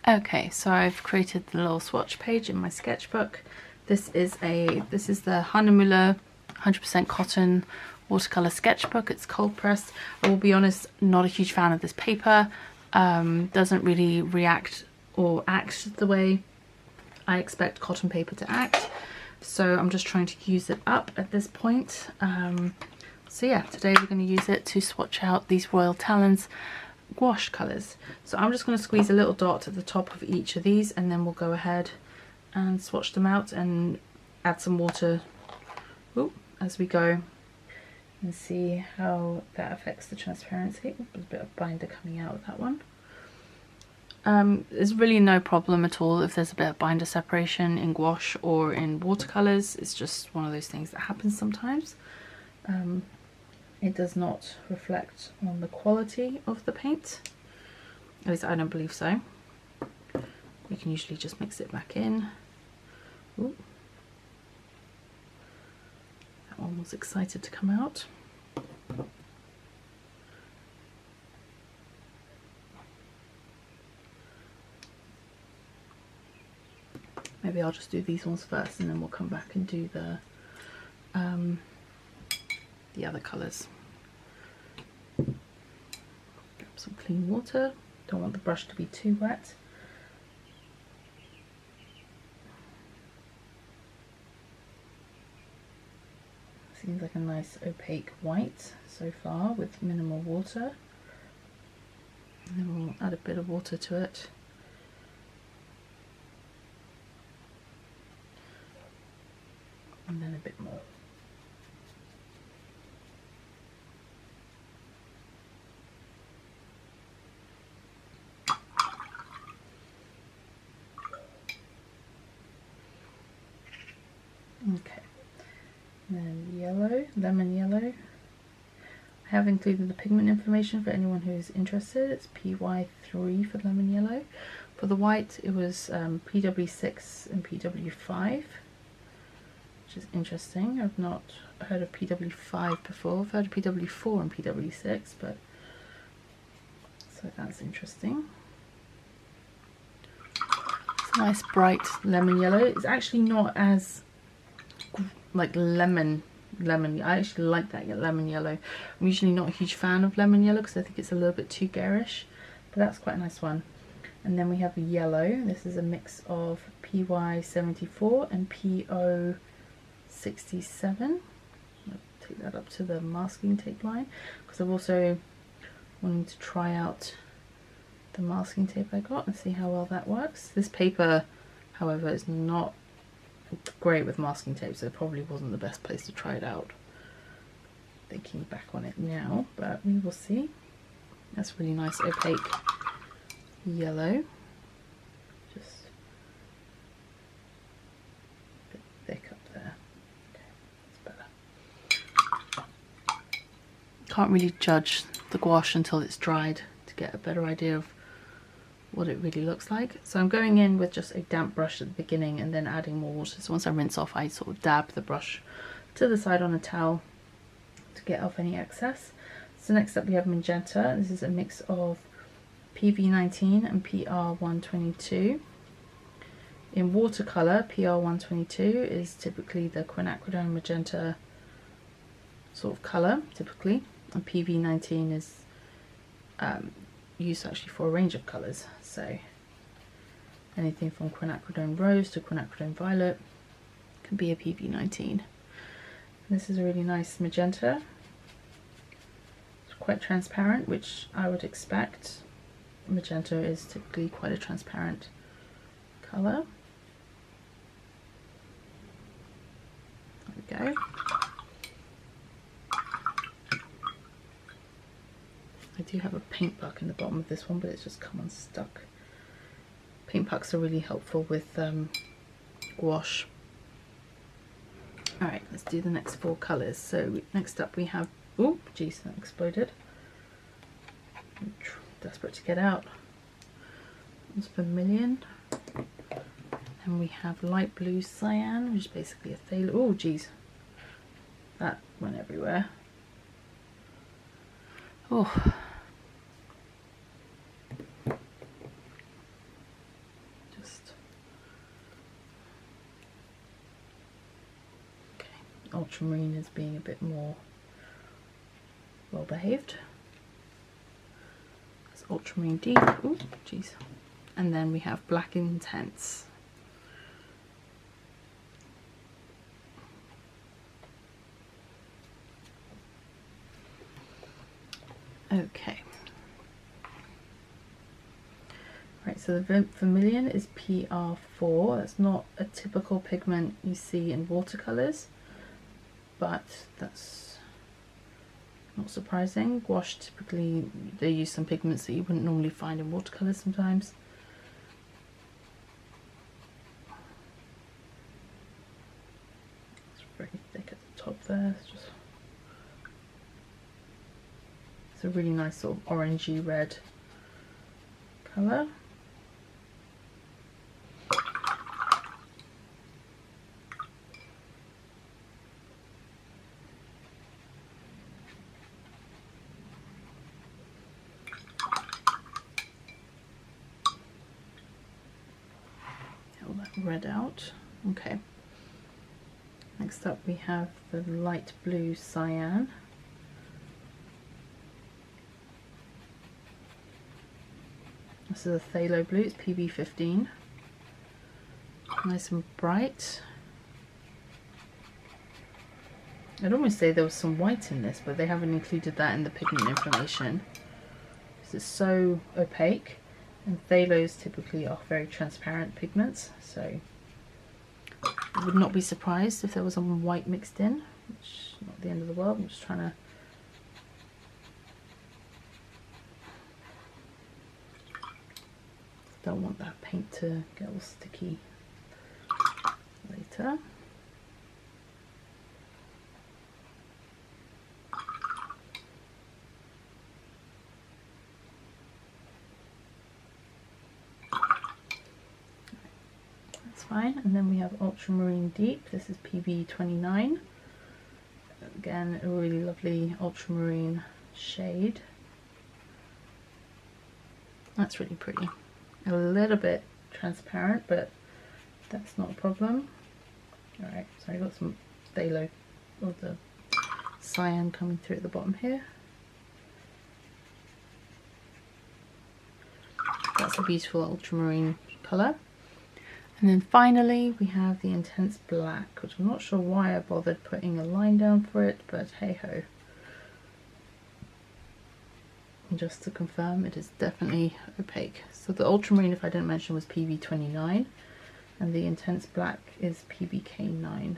Okay, so I've created the little swatch page in my sketchbook. This is the Hahnemuhle 100% cotton watercolor sketchbook. It's cold pressed. I will be honest, not a huge fan of this paper. Doesn't really react or act the way I expect cotton paper to act. So I'm just trying to use it up at this point. So yeah, today we're going to use it to swatch out these Royal Talens gouache colours. So I'm just going to squeeze a little dot at the top of each of these, and then we'll go ahead and swatch them out and add some water as we go and see how that affects the transparency. There's a bit of binder coming out of that one. There's really no problem at all if there's a bit of binder separation in gouache or in watercolours. It's just one of those things that happens sometimes. It does not reflect on the quality of the paint. At least I don't believe so. You can usually just mix it back in. Ooh. That one was excited to come out. Maybe I'll just do these ones first and then we'll come back and do the other colours. Grab some clean water. Don't want the brush to be too wet. Seems like a nice opaque white so far with minimal water. And then we'll add a bit of water to it. And then a bit more. Okay, and then yellow, lemon yellow. I have included the pigment information for anyone who's interested. It's PY3 for lemon yellow. For the white, it was PW6 and PW5, which is interesting. I've not heard of PW5 before. I've heard of PW4 and PW6, but so that's interesting. It's a nice bright lemon yellow. It's actually not as like lemon. I actually like that lemon yellow. I'm usually not a huge fan of lemon yellow because I think it's a little bit too garish, but that's quite a nice one. And then we have yellow. This is a mix of PY74 and PO67. I'll take that up to the masking tape line because I've also wanted to try out the masking tape I got and see how well that works. This paper, however, is not great with masking tape, so it probably wasn't the best place to try it out. Thinking back on it now, but we will see. That's really nice opaque yellow, just a bit thick up there. Okay, that's better. Can't really judge the gouache until it's dried to get a better idea of what it really looks like. So I'm going in with just a damp brush at the beginning and then adding more water. So once I rinse off, I sort of dab the brush to the side on a towel to get off any excess. So next up we have magenta. This is a mix of PV19 and PR122. In watercolor, PR122 is typically the quinacridone magenta sort of color, typically, and PV19 is used actually for a range of colors, so anything from quinacridone rose to quinacridone violet can be a PV19. This is a really nice magenta. It's quite transparent, which I would expect. Magenta is typically quite a transparent color. There we go. I do have a paint puck in the bottom of this one, but it's just come unstuck. Paint pucks are really helpful with gouache. Alright, let's do the next four colours. So next up we have, oh geez, that exploded. I'm desperate to get out. It's vermilion. And we have light blue cyan, which is basically a phthalo. Oh geez, that went everywhere. Oh. ultramarine is being a bit more well behaved. It's ultramarine deep. Ooh, jeez. And then we have black intense. Okay. Right, so the vermilion is PR4. That's not a typical pigment you see in watercolors, but that's not surprising. Gouache, typically they use some pigments that you wouldn't normally find in watercolors sometimes. It's very thick at the top there. It's a really nice sort of orangey red colour. Red out. Okay. Next up we have the light blue cyan. This is a phthalo blue, it's PB15. Nice and bright. I'd almost say there was some white in this, but they haven't included that in the pigment information because it's so opaque. And phthalos typically are very transparent pigments, so I would not be surprised if there was some white mixed in, which is not the end of the world. I'm just trying to don't want that paint to get all sticky later. Fine. And then we have ultramarine deep. This is PB29. Again, a really lovely ultramarine shade. That's really pretty. A little bit transparent, but that's not a problem. Alright, so I got some phthalo, or the cyan coming through at the bottom here. That's a beautiful ultramarine colour. And then finally we have the intense black, which I'm not sure why I bothered putting a line down for it, but hey ho. And just to confirm, it is definitely opaque. So the ultramarine, if I didn't mention, was PB29, and the intense black is PBK9.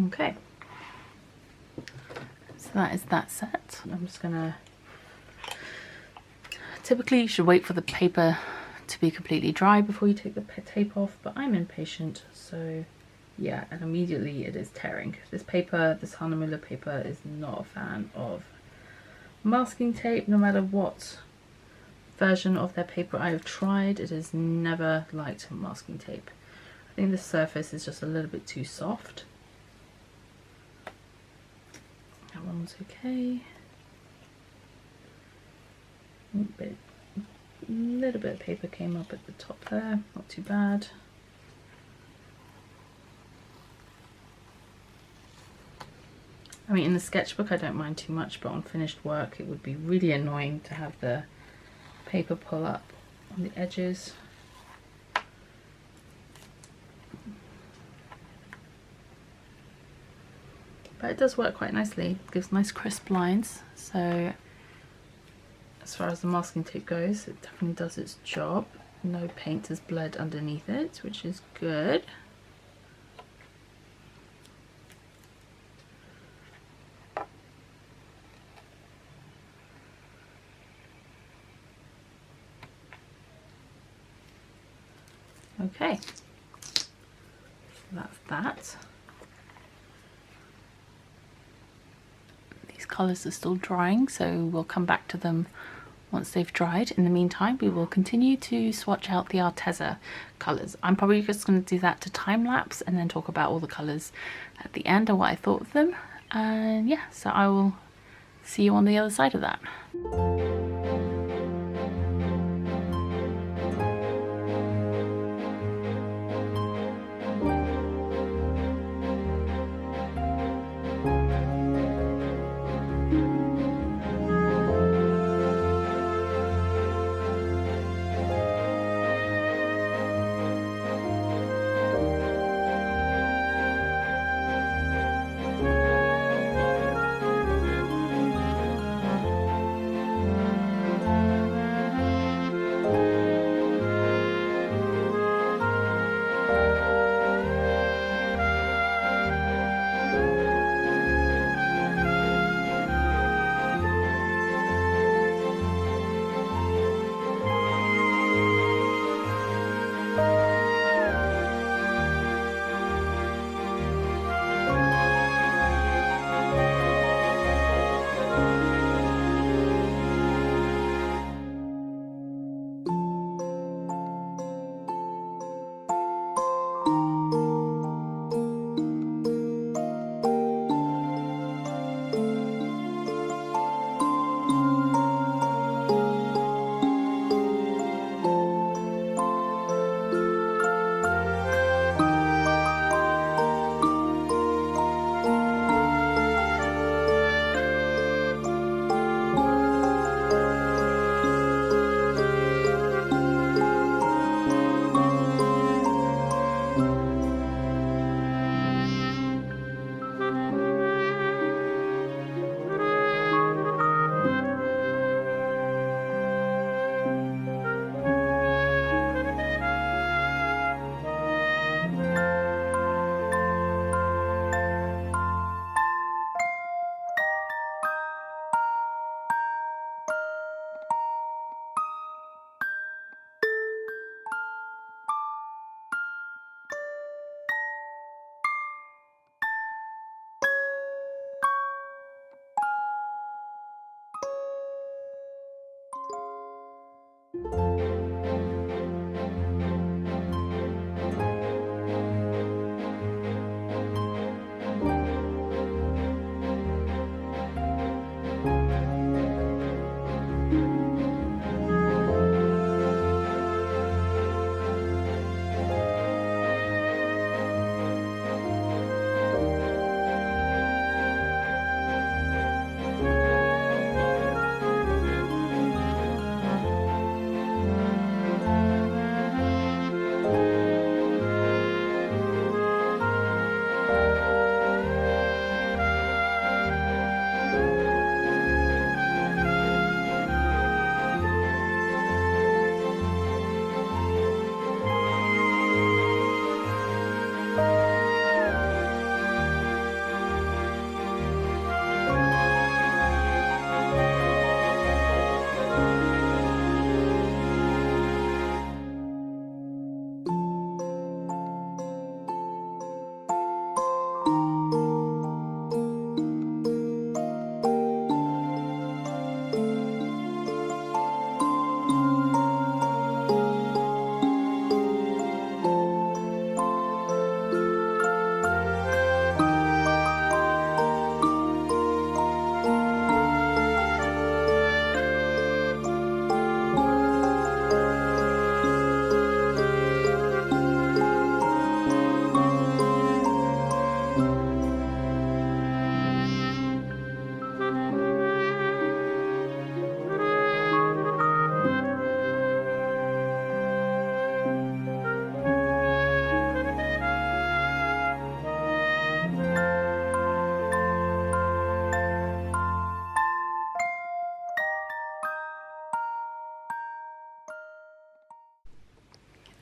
Okay, so that is that set. I'm just gonna, typically you should wait for the paper to be completely dry before you take the tape off, but I'm impatient, so yeah, and immediately it is tearing. This paper, this Hahnemuhle paper, is not a fan of masking tape. No matter what version of their paper I have tried, it has never liked masking tape. I think the surface is just a little bit too soft. That one was okay. A little bit of paper came up at the top there, not too bad. I mean, in the sketchbook I don't mind too much, but on finished work it would be really annoying to have the paper pull up on the edges. But it does work quite nicely. It gives nice crisp lines, so as far as the masking tape goes, it definitely does its job. No paint has bled underneath it, which is good. Okay, so that's that. These colours are still drying, so we'll come back to them once they've dried. In the meantime, we will continue to swatch out the Arteza colours. I'm probably just going to do that to time lapse and then talk about all the colours at the end and what I thought of them. And yeah, so I will see you on the other side of that.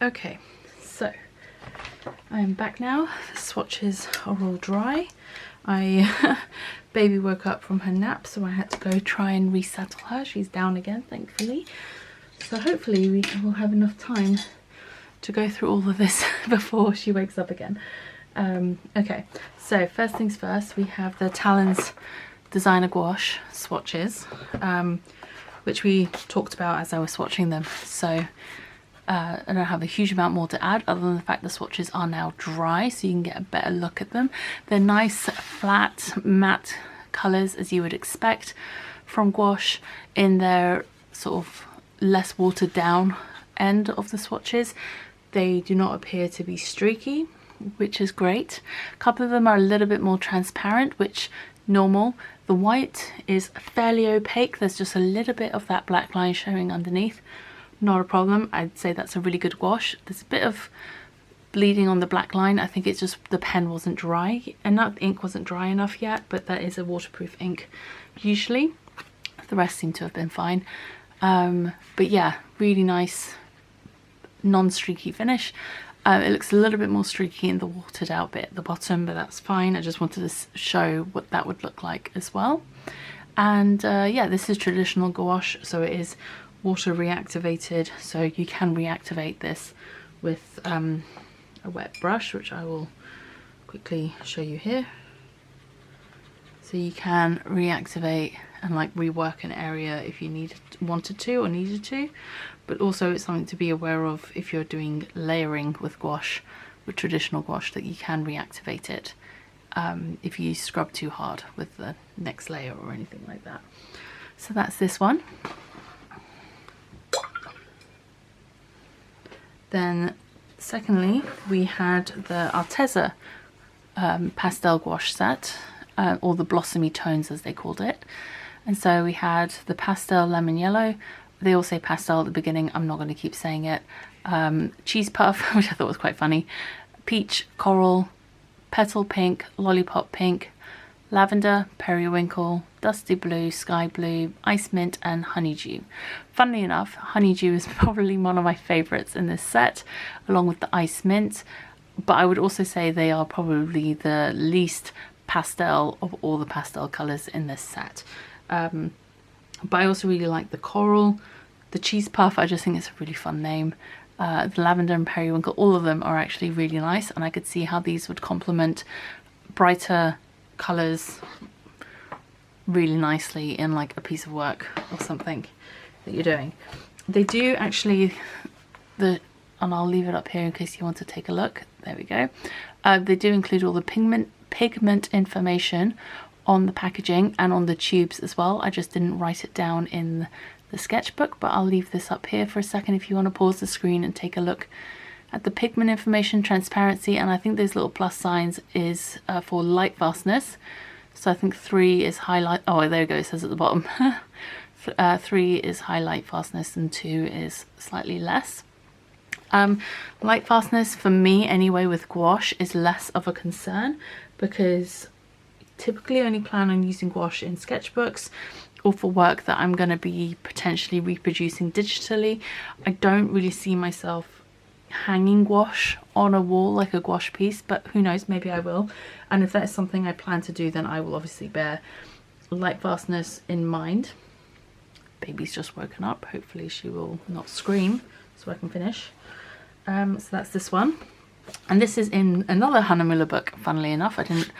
Okay, so I am back now. The swatches are all dry. Baby woke up from her nap, so I had to go try and resettle her. She's down again, thankfully. So hopefully we will have enough time to go through all of this before she wakes up again. Okay, so first things first, we have the Talons Designer Gouache swatches. which we talked about as I was swatching them. So I don't have a huge amount more to add other than the fact the swatches are now dry, so you can get a better look at them. They're nice, flat, matte colours as you would expect from gouache in their sort of less watered down end of the swatches. They do not appear to be streaky, which is great. A couple of them are a little bit more transparent, which normal. The white is fairly opaque. There's just a little bit of that black line showing underneath. Not a problem. I'd say that's a really good gouache. There's a bit of bleeding on the black line. I think it's just the pen wasn't dry enough, the ink wasn't dry enough yet, but that is a waterproof ink usually. The rest seem to have been fine. But yeah, really nice non-streaky finish. It looks a little bit more streaky in the watered out bit at the bottom, but that's fine. I just wanted to show what that would look like as well. And yeah, this is traditional gouache, so it is water reactivated, so you can reactivate this with a wet brush, which I will quickly show you here. So you can reactivate and like rework an area if you wanted to or needed to, but also it's something to be aware of if you're doing layering with gouache, with traditional gouache, that you can reactivate it if you scrub too hard with the next layer or anything like that. So that's this one. Then secondly, we had the Arteza pastel gouache set, or the blossomy tones as they called it. And so we had the pastel lemon yellow. They all say pastel at the beginning, I'm not going to keep saying it. Cheese puff, which I thought was quite funny. Peach, coral, petal pink, lollipop pink, lavender, periwinkle, dusty blue, sky blue, ice mint, and honeydew. Funnily enough, honeydew is probably one of my favorites in this set, along with the ice mint, but I would also say they are probably the least pastel of all the pastel colors in this set. But I also really like the coral, the cheese puff. I just think it's a really fun name. The lavender and periwinkle, all of them are actually really nice, and I could see how these would complement brighter colors really nicely in like a piece of work or something that you're doing. They do actually, and I'll leave it up here in case you want to take a look. There we go. They do include all the pigment information on the packaging and on the tubes as well. I just didn't write it down in the sketchbook, but I'll leave this up here for a second if you want to pause the screen and take a look at the pigment information, transparency, and I think those little plus signs is for light fastness. So I think 3 is highlight, oh there we go, it says at the bottom. 3 is highlight fastness and 2 is slightly less. Light fastness for me anyway with gouache is less of a concern, because typically only plan on using gouache in sketchbooks or for work that I'm going to be potentially reproducing digitally. I don't really see myself hanging gouache on a wall like a gouache piece, but who knows, maybe I will. And if that's something I plan to do, then I will obviously bear light fastness in mind. Baby's just woken up, hopefully she will not scream so I can finish. So that's this one, and this is in another Hannah Muller book, funnily enough. I didn't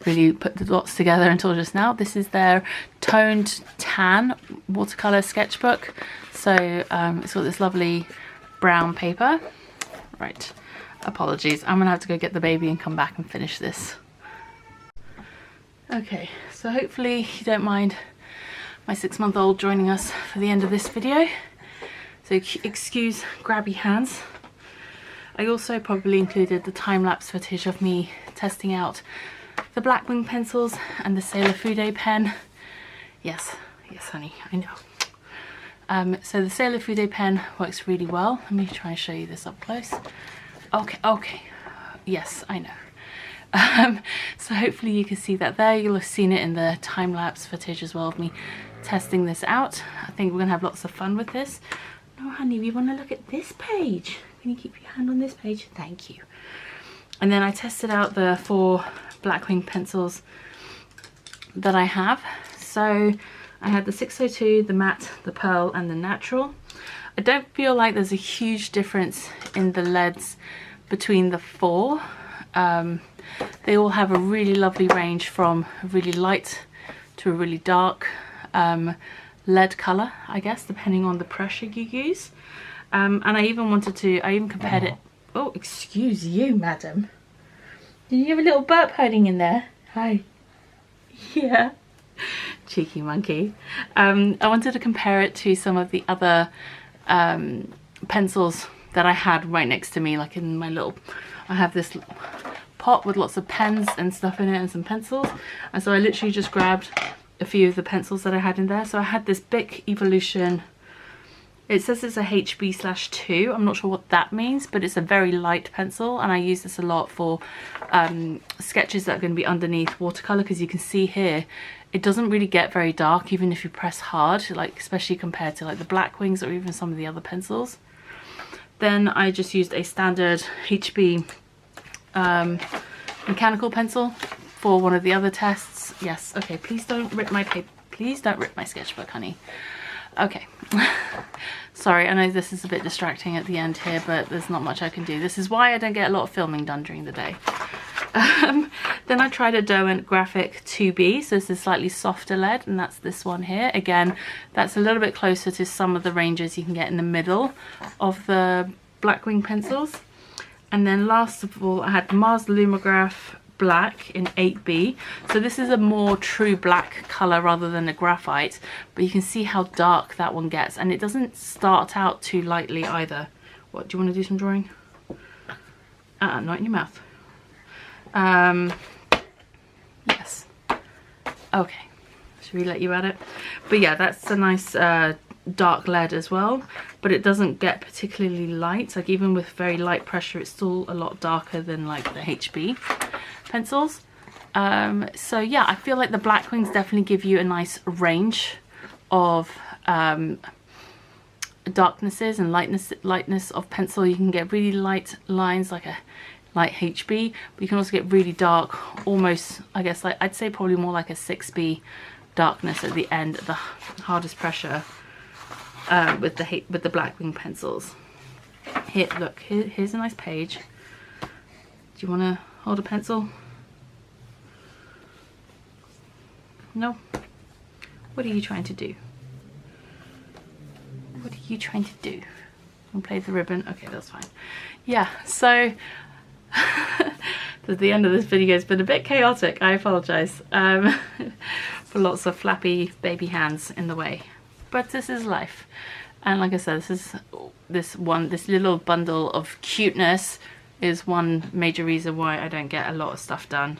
really put the dots together until just now. This is their toned tan watercolor sketchbook. So it's got this lovely brown paper. Right, apologies, I'm gonna have to go get the baby and come back and finish this. Okay, so hopefully you don't mind my 6-month-old joining us for the end of this video. So excuse grabby hands. I also probably included the time-lapse footage of me testing out the black wing pencils and the Sailor Fude pen. Yes, yes honey, I know. So the Sailor Fude pen works really well. Let me try and show you this up close. Okay, yes, I know. So hopefully you can see that there. You'll have seen it in the time-lapse footage as well of me testing this out. I think we're gonna have lots of fun with this. No honey, we want to look at this page. Can you keep your hand on this page? Thank you. And then I tested out the 4 Blackwing pencils that I have. So I had the 602, the matte, the pearl, and the natural. I don't feel like there's a huge difference in the leads between the 4. They all have a really lovely range from a really light to a really dark lead color, I guess, depending on the pressure you use. And I even compared it. Oh, excuse you, madam. Did you have a little burp hiding in there? Hi. Yeah. Cheeky monkey. I wanted to compare it to some of the other pencils that I had right next to me, like in my little, I have this pot with lots of pens and stuff in it and some pencils, and so I literally just grabbed a few of the pencils that I had in there. So I had this Bic Evolution, it says it's a HB/2, I'm not sure what that means, but it's a very light pencil, and I use this a lot for sketches that are going to be underneath watercolor, because you can see here it doesn't really get very dark even if you press hard, like especially compared to like the Blackwings or even some of the other pencils. Then I just used a standard HB mechanical pencil for one of the other tests. Yes, okay, please don't rip my paper, please don't rip my sketchbook, honey. Okay. Sorry, I know this is a bit distracting at the end here, but there's not much I can do. This is why I don't get a lot of filming done during the day. Then I tried a Derwent Graphic 2B, so this is slightly softer lead, and that's this one here. Again, that's a little bit closer to some of the ranges you can get in the middle of the Blackwing pencils. And then last of all, I had Mars Lumograph Black in 8B. So this is a more true black color rather than a graphite, but you can see how dark that one gets, and it doesn't start out too lightly either. What, do you want to do some drawing? Not in your mouth. Yes. Okay. Should we let you at it? But yeah, that's a nice dark lead as well, but it doesn't get particularly light. Like even with very light pressure, it's still a lot darker than like the HB pencils. So yeah, I feel like the Blackwings definitely give you a nice range of darknesses and lightness of pencil. You can get really light lines like a light HB, but you can also get really dark, almost, I guess, like I'd say probably more like a 6B darkness at the end, at the hardest pressure with the Blackwing pencils. Here, look, here's a nice page. Do you want to hold a pencil? No? What are you trying to do? What are you trying to do? And play the ribbon? Okay, that's fine. Yeah, so the end of this video has been a bit chaotic. I apologize for lots of flappy baby hands in the way, but this is life. And like I said, this little bundle of cuteness is one major reason why I don't get a lot of stuff done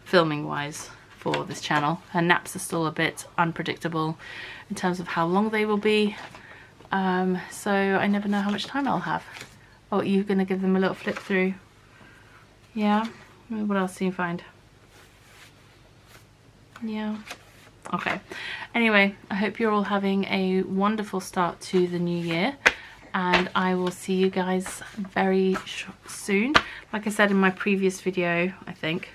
filming wise for this channel. And naps are still a bit unpredictable in terms of how long they will be, so I never know how much time I'll have. Oh, you're gonna give them a little flip through? Yeah. What else do you find? Yeah. Okay. Anyway, I hope you're all having a wonderful start to the new year, and I will see you guys very soon. Like I said in my previous video, I think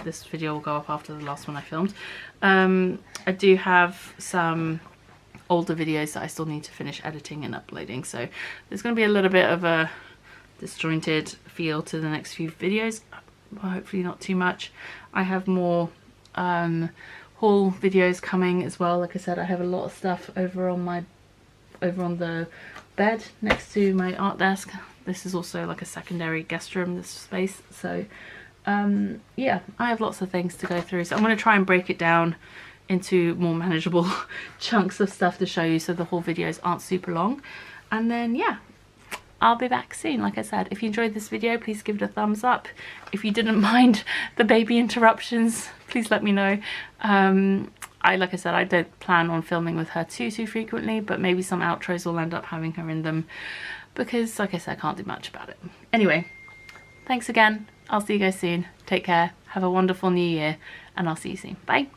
this video will go up after the last one I filmed. I do have some older videos that I still need to finish editing and uploading, so there's going to be a little bit of a disjointed feel to the next few videos, well, hopefully not too much. I have more haul videos coming as well. Like I said, I have a lot of stuff over on the bed next to my art desk. This is also like a secondary guest room, this space, so yeah, I have lots of things to go through, so I'm going to try and break it down into more manageable chunks of stuff to show you, so the whole videos aren't super long. And then yeah, I'll be back soon. Like I said, if you enjoyed this video, please give it a thumbs up. If you didn't mind the baby interruptions, please let me know. Like I said, I don't plan on filming with her too frequently, but maybe some outros will end up having her in them, because like I said, I can't do much about it. Anyway, thanks again. I'll see you guys soon. Take care. Have a wonderful new year, and I'll see you soon. Bye.